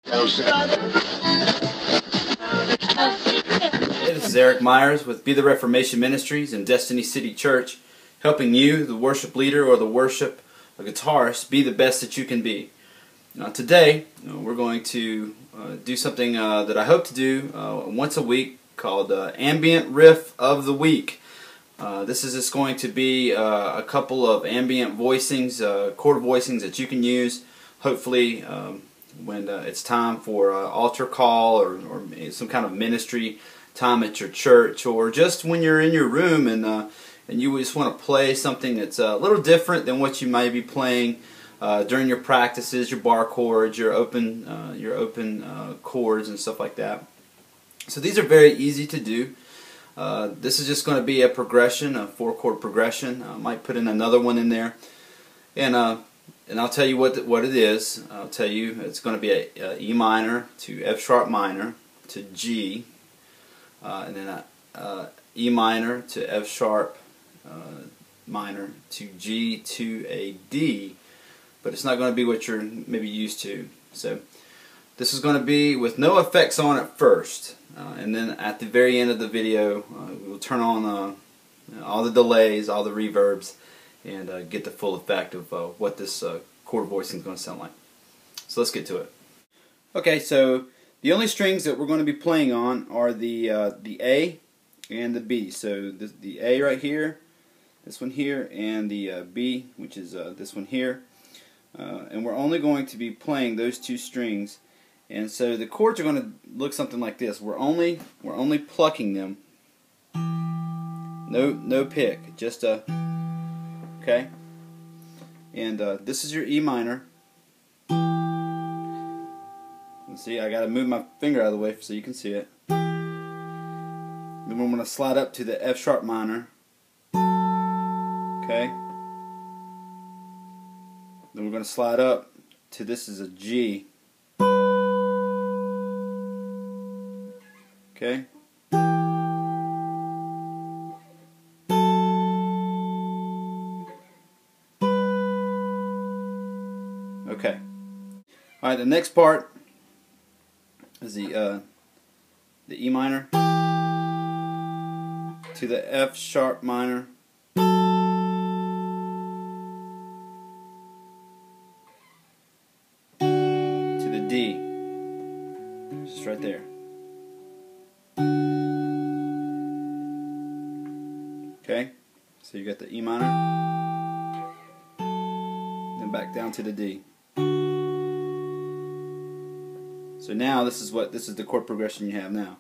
Hey, this is Eric Myers with Be the Reformation Ministries and Destiny City Church, helping you, the worship leader or the worship guitarist, be the best that you can be. Today, we're going to do something that I hope to do once a week called Ambient Riff of the Week. This is just going to be a couple of ambient voicings, chord voicings that you can use, hopefully when it's time for altar call or some kind of ministry time at your church, or just when you're in your room and you just want to play something that's a little different than what you might be playing during your practices, your bar chords, your open chords and stuff like that. So these are very easy to do. This is just going to be a progression, a 4-chord progression. I might put in another one in there, and I'll tell you what it is. I'll tell you it's going to be a E minor to F sharp minor to G, and then a E minor to F sharp minor to G to a D. But it's not going to be what you're maybe used to. So this is going to be with no effects on at first, and then at the very end of the video we'll turn on all the delays, all the reverbs, and get the full effect of what this chord voicing is going to sound like. So let's get to it. Okay, so the only strings that we're going to be playing on are the A and the B. So the A right here, this one here, and the B, which is this one here. And we're only going to be playing those two strings, and so the chords are going to look something like this. We're only plucking them. No pick, just a okay. And this is your E minor. And see, I got to move my finger out of the way so you can see it. Then we're going to slide up to the F sharp minor. Okay. Then we're going to slide up to this is a G. Okay. Okay. All right. The next part is the E minor to the F sharp minor. D, just right there. Okay, so you got the E minor, then back down to the D. So now this is the chord progression you have now.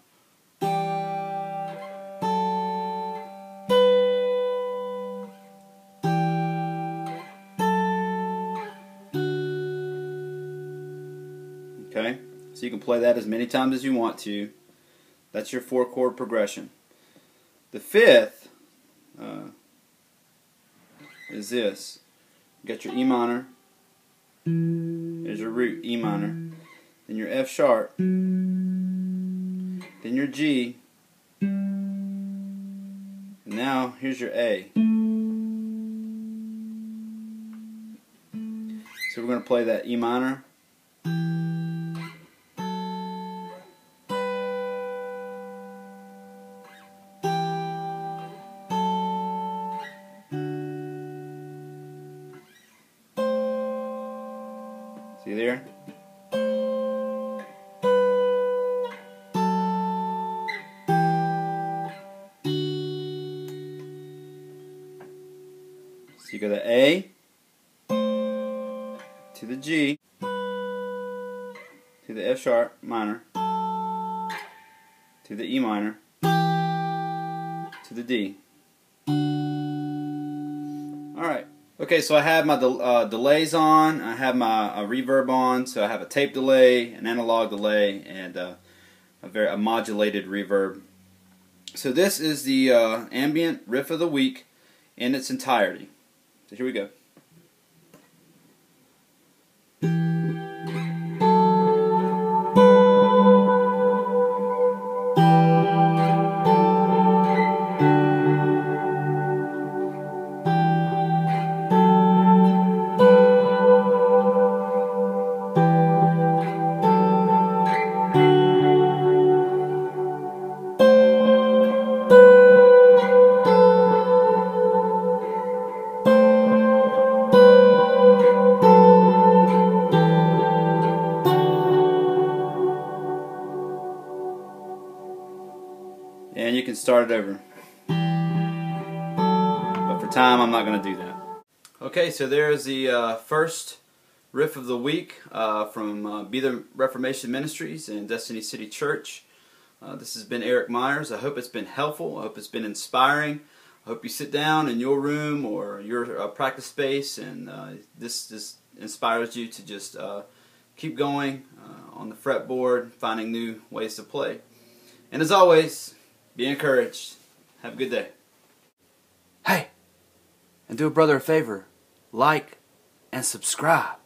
Okay, so you can play that as many times as you want to. That's your 4-chord progression. The 5th is this. You got your E minor. There's your root E minor. Then your F sharp. Then your G. And now here's your A. So we're going to play that E minor. See there? So you go the A to the G to the F sharp minor to the E minor to the D. Alright. Okay, so I have my delays on, I have my reverb on, so I have a tape delay, an analog delay, and a modulated reverb. So this is the Ambient Riff of the Week in its entirety. So here we go. can start it over. But for time, I'm not going to do that. Okay, so there's the first riff of the week from Be the Reformation Ministries and Destiny City Church. This has been Eric Myers. I hope it's been helpful. I hope it's been inspiring. I hope you sit down in your room or your practice space and this inspires you to just keep going on the fretboard, finding new ways to play. And as always, be encouraged. Have a good day. Hey, and do a brother a favor. Like and subscribe.